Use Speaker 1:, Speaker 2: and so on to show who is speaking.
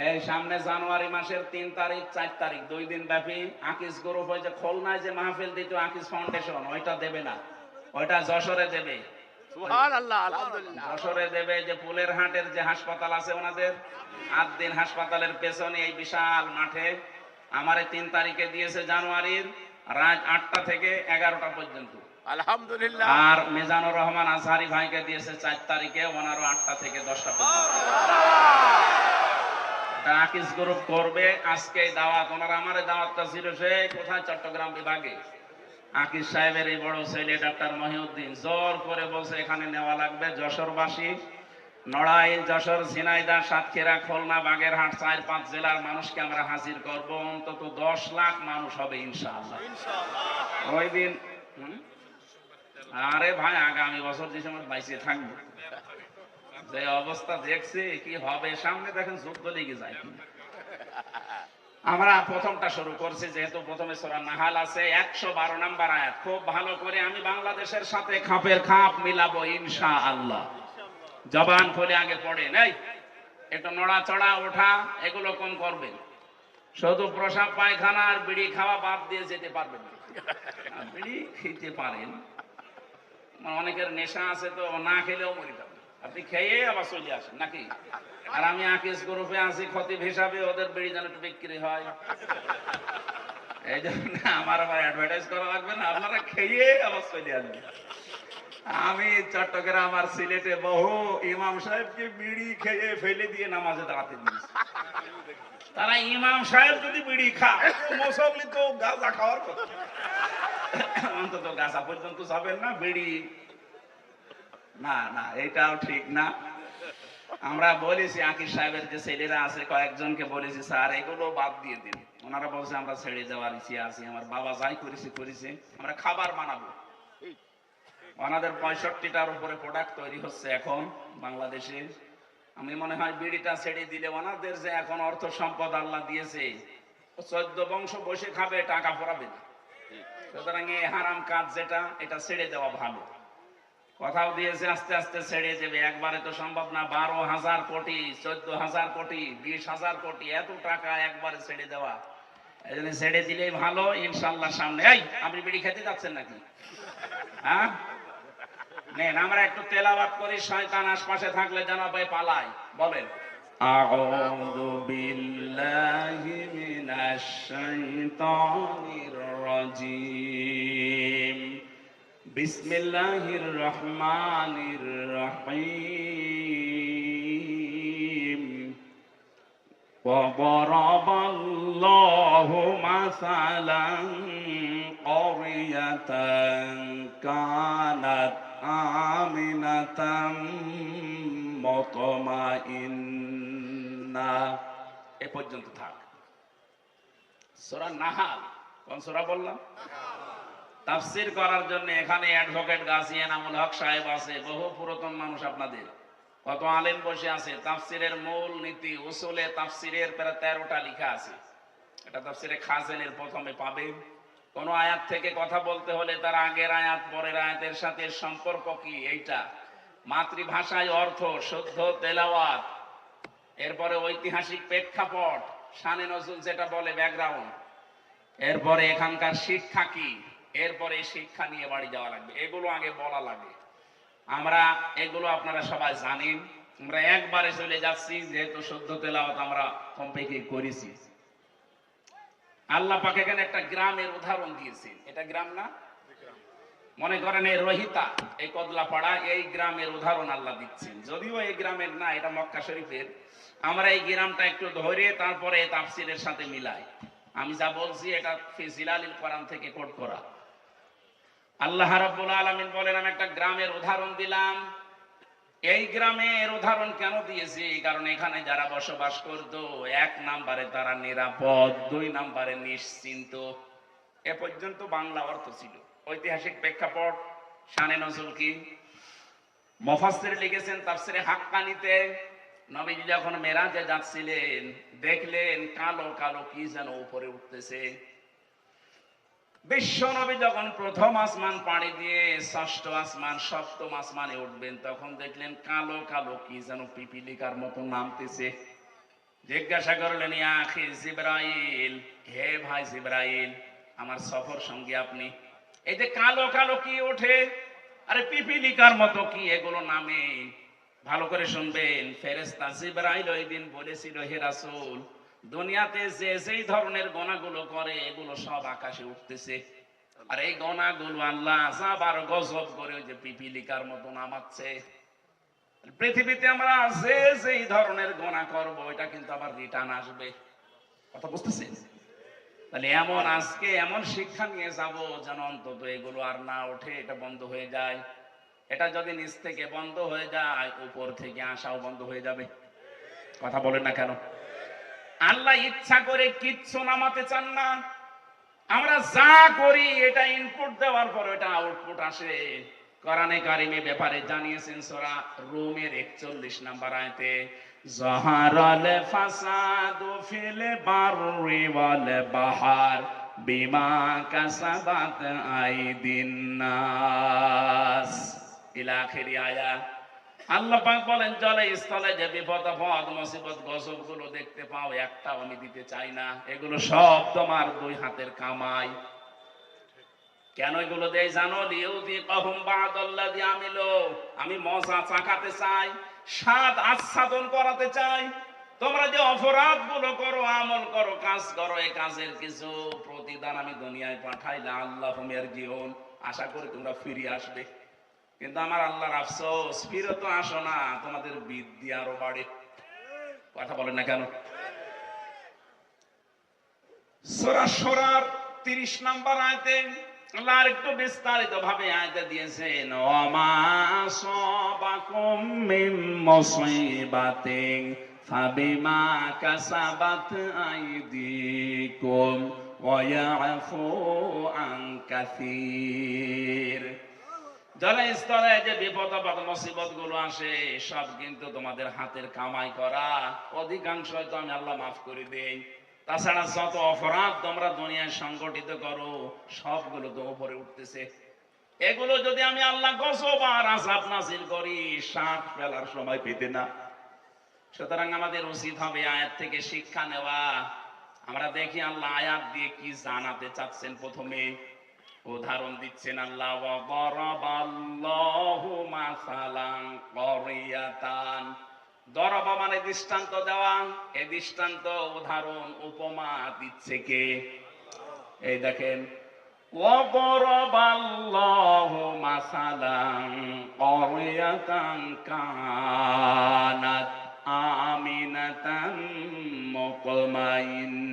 Speaker 1: এই সামনে জানুয়ারি মাসের 3 তারিখ 4 তারিখ 2 দিন ব্যাপী আকিস গ্রুপ ওই যে খুলনায় যে মাহফিল দিত আকিস ফাউন্ডেশন, ওইটা দেবে না, ওইটা যশোরে দেবে।
Speaker 2: সুবহানাল্লাহ, আলহামদুলিল্লাহ।
Speaker 1: যশোরে দেবে যে পুলের হাটের যে হাসপাতাল আছে ওনাদের, 8 দিন হাসপাতালের পেছনে এই বিশাল মাঠে আমারে 3 তারিখে দিয়েছে জানুয়ারির, রাত 8টা থেকে 11টা পর্যন্ত।
Speaker 2: আলহামদুলিল্লাহ।
Speaker 1: আর মিজানুর রহমান আজহারি ভাইকে দিয়েছে 4 তারিখে, ওনারও 8টা থেকে 10টা পর্যন্ত। আকিস গ্রুপ করবে আজকে দাওয়াত, ওনারা আমারে দাওয়াতটা ছিল সেই কোথায় চট্টগ্রাম বিভাগে। আকিস সাহেবের এই বড় ছেলে ডাক্তার মহিউদ্দিন জোর করে বলছে এখানে নেওয়া লাগবে। যশোরবাসী, নড়াইল, যশোর, ঝিনাইদহ, সাতক্ষীরা, খুলনা, বাগেরহাট 4-5 জেলার মানুষকে আমরা হাজির করব, অন্তত 10 লাখ মানুষ হবে ইনশাআল্লাহ ওই দিন। আরে ভাই আগামী বছর যে সময় বাইসে থাকবো, যে অবস্থা দেখছি কি হবে সামনে, দেখেন যুদ্ধ লেগে যায়। আমরা প্রথমটা শুরু করছি, যেহেতু প্রথমে সূরা নাহাল আছে 112 নম্বর আয়াত, খুব ভালো করে আমি বাংলাদেশের সাথে খাপের খাপ মিলাবো ইনশাআল্লাহ। জবান খুলে আগে পড়ে নেই, একটু নড়াচড়া ওঠা এগুলো কম করবেন। শুধু প্রসাব পায়খানা আর বিড়ি খাওয়া বাদ দিয়ে যেতে পারবেন না। বিড়ি খেতে পারেন, অনেকের নেশা আছে তো না খেলেও মরে যাবে, আপনি খেয়ে আবার চলে আসেন নাকি। আর আমি আকিস গ্রুপে আছি খতিব হিসাবে, ওদের বিড়ি যেন একটু বিক্রি হয়, এই জন্য আমার আবার অ্যাডভার্টাইজ করা লাগবে না, আপনারা খেয়ে আবার চলে আসবেন। আমি চট্টগ্রাম আর সিলেটে বহু ইমাম সাহেবকে বিড়ি খেয়ে ফেলে দিয়ে নামাজে দাঁড়াতে দিয়েছি। তারা ইমাম সাহেব যদি বিড়ি খায়, মুসল্লি তো গাঁজা খাওয়ার কথা, অন্তত গাঁজা পর্যন্ত যাবেন না, বিড়ি না না, এটাও ঠিক না। আমরা বলেছি আকিস সাহেবের যে ছেলেরা আছে কয়েকজনকে বলেছি স্যার এগুলো বাদ দিয়ে দিন, ওনারা বলছে আমরা ছেড়ে যাওয়ার ইচ্ছে আছে, আমার বাবা যাই করেছে আমরা খাবার বানাবো। ওনাদের 65টার উপরে প্রোডাক্ট তৈরি হচ্ছে এখন বাংলাদেশে। আমি মনে হয় বিড়িটা ছেড়ে দিলে ওনাদের যে এখন অর্থ সম্পদ আল্লাহ দিয়েছে, 14 বংশ বসে খাবে, টাকা পড়াবে না। সুতরাং এই হারাম কাজ যেটা, এটা ছেড়ে দেওয়া ভালো। কথাও দিয়েছে আস্তে আস্তে ছেড়ে দেবে, একবারে তো সম্ভব না। 12,000 কোটি, 14,000 কোটি, 20,000 কোটি, এত টাকা একবারে ছেড়ে দেওয়া, এই জন্য ছেড়ে দিলেই ভালো ইনশাল্লাহ। সামনে এই আপনি বিড়ি খেতে যাচ্ছেন নাকি? হ্যাঁ নেন, আমরা একটু তেলাওয়াত করি, শয়তান আশপাশে থাকলে যেন পালায়। বলেন আউযু বিল্লাহি মিনাশ শাইতানির রাজীম, বিসমিল্লাহির রহমানির রহিম। ওয়ারাবাল্লাহু মাসালান ক্বরিয়াতান কানাত আমিনাতাম মুতমাইন্না। এ পর্যন্ত থাক। সূরা নাহাল, কোন সূরা বললাম? তাফসীর করার জন্য এখানে অ্যাডভোকেট গাজী এনামুল হক সাহেব আছে, বহু পুরাতন মানুষ আপনাদের, কত আলেম বসে আছে। তাফসীরের মূল নীতি উসুলে তাফসীরের প্রায় 13টা লেখা আছে। এটা তাফসীরে খাজেনের প্রথমে পাবে। কোন আয়াত থেকে কথা বলতে হলে তার আগের আয়াত পরের আয়াতের সাথে সম্পর্ক কি, এইটা মাতৃভাষায় অর্থ, শুদ্ধ তেলাওয়াত, এরপরে ঐতিহাসিক প্রেক্ষাপট, শানে নজুল যেটা বলে ব্যাকগ্রাউন্ড, এরপরে এখানকার শিক্ষা কি, এরপরে শিক্ষা নিয়ে বাড়ি যাওয়া লাগবে, এগুলো আগে বলা লাগে। আমরা এগুলো আপনারা সবাই জানেন, আমরা একবারে চলে যাচ্ছি, যেহেতু শুদ্ধ তেলাওয়াত আমরা কমপ্লিট করেছি। আল্লাহ পাক এখানে একটা গ্রামের উদাহরণ দিয়েছেন, এটা গ্রাম না, মনে করেন এই রহিতা, এই কদলাপাড়া, এই গ্রামের উদাহরণ আল্লাহ দিচ্ছেন। যদিও এই গ্রামের না, এটা মক্কা শরীফের। আমরা এই গ্রামটা একটু ধরে তারপরে তাফসীরের সাথে মিলাই। আমি যা বলছি এটা ফি জিলালিল কোরআন থেকে কোট করা। আল্লাহ রাব্বুল আলামিন বলেন আমি একটা গ্রামের উদাহরণ দিলাম। এই গ্রামের উদাহরণ কেন দিয়েছি? কারণ এখানে যারা বসবাস করত, 1 নম্বরে তারা নিরাপদ, 2 নম্বরে নিশ্চিন্ত। এ পর্যন্ত বাংলা অর্থ ছিল। ঐতিহাসিক প্রেক্ষাপট, শানে নজুল কি, মুফাসসির লিখেছেন তাফসীরে হাক্কানিতে, নবীজি যখন মেরাজে যাচ্ছিলেন দেখলেন কালো কালো কি যেন উপরে উঠতেছে। বিশ্ব নবী যখন প্রথম আসমান পাড়ি দিয়ে 6ষ্ঠ আসমান 7ম আসমানে উঠবেন, তখন দেখলেন কালো কালো কি যেন পিপিলিকার মতো নামতেছে। জিজ্ঞাসা করলেন, ইয়া আখি জিবরাইল, হে ভাই জিবরাইল, আমার সফর সঙ্গী আপনি। এই যে কালো কালো কি ওঠে, আরে পিপিলিকার মতো কি এগুলো নামে? ভালো করে শুনবেন, ফেরেশতা জিবরাইল ওই দিন বলেছিল, হে রাসূল, দুনিয়াতে যে যেই ধরনের গোনাগুলো করে এগুলো সব আকাশে উঠতেছে, আর এই গোনাগুলো আল্লাহ আবার গজব করে ওই যে পিপিলিকার মতো নামাচ্ছে। পৃথিবীতে আমরা যে যেই ধরনের গোনা করব এটা কিন্তু আবার রিটার্ন আসবে। কথা বুঝতেছেন? তাহলে এমন আজকে এমন শিক্ষা নিয়ে যাব যেন অন্তত এগুলো আর না ওঠে, এটা বন্ধ হয়ে যায়। এটা যদি নিচ থেকে বন্ধ হয়ে যায়, উপর থেকে আসাও বন্ধ হয়ে যাবে। কথা বলেন না কেন? আল্লাহ ইচ্ছা করে কিচ্ছু নামাতে চান না। আমরা যা করি এটা ইনপুট দেওয়ার পর এটা আউটপুট আসে। কোরআনে কারিমে ব্যাপারে জানিয়েছেন সূরা রুমের 41 নম্বর আয়াতে, যাহারাল ফাসাদু ফিল বাররি ওয়াল বাহার বিমা কাসাবাত আইদিন নাস ইলা আখিরি আয়াত। আল্লাহ পাক বলেন, জলে স্থলে যে বিপদ আপদ মুসিবত গজব গুলো দেখতে পাও, একটাও আমি দিতে চাই না, এগুলো সব তোমার দুই হাতের কামাই। কেন এগুলো দেয় জানো? লিউযিকাহুম বা'দাল্লাযী আমিলু, আমি মজা চাকাতে চাই, স্বাদ আস্বাদন করাতে চাই। তোমরা যে অপরাধ গুলো করো, আমল করো, কাজ করো, এই কাজের কিছু প্রতিদান আমি দুনিয়ায় পাঠাই, লাআল্লাহুম ইয়ারজিউন, আশা করি তোমরা ফিরে আসবে। কিন্তু আমার আল্লাহর আফসোস, ফিরে তো আসো না, তোমাদের বৃদ্ধি আরো বাড়ে। কথা বলেন না কেন? সূরা শুরার 30 নম্বর আয়াতে আল্লাহ আরেকটু বিস্তারিত ভাবে আয়াতে দিয়েছেন, ওয়ামা আসাবাকুম মিন মুসিবাতিন ফাবিমা কাসাবাত আইদিকুম ওয়া ইয়াফু আন কাসীর। জলস্তরে যে বিপদ আপদ মুসিবত গুলো আসে সব কিন্তু তোমাদের হাতের কামাই করা, অধিকাংশ তো আমি আল্লাহ মাফ করে দেই। তাছাড়া যত অপরাধ তোমরা দুনিয়ায় সংগঠিত করো সবগুলো তো উপরে উঠতেছে। এগুলো যদি আমি আল্লাহ গজব আর আযাব নাযিল করি, শ্বাস ফেলার সময় পেতে না। সুতরাং আমাদের উচিত হবে আয়াত থেকে শিক্ষা নেওয়া। আমরা দেখি আল্লাহ আয়াত দিয়ে কি জানাতে চাচ্ছেন। প্রথমে উদাহরণ দিচ্ছেন আল্লাহ, ওয়া দারাবাল্লাহু মাসালান ক্বরিয়াতান। দরবা মানে দৃষ্টান্ত দেওয়া, এই দৃষ্টান্ত উদাহরণ উপমা দিচ্ছে কে? এই দেখেন, ওয়া দারাবাল্লাহু মাসালান ক্বরিয়াতান কানাত আমিনাতান মুতমাইন্না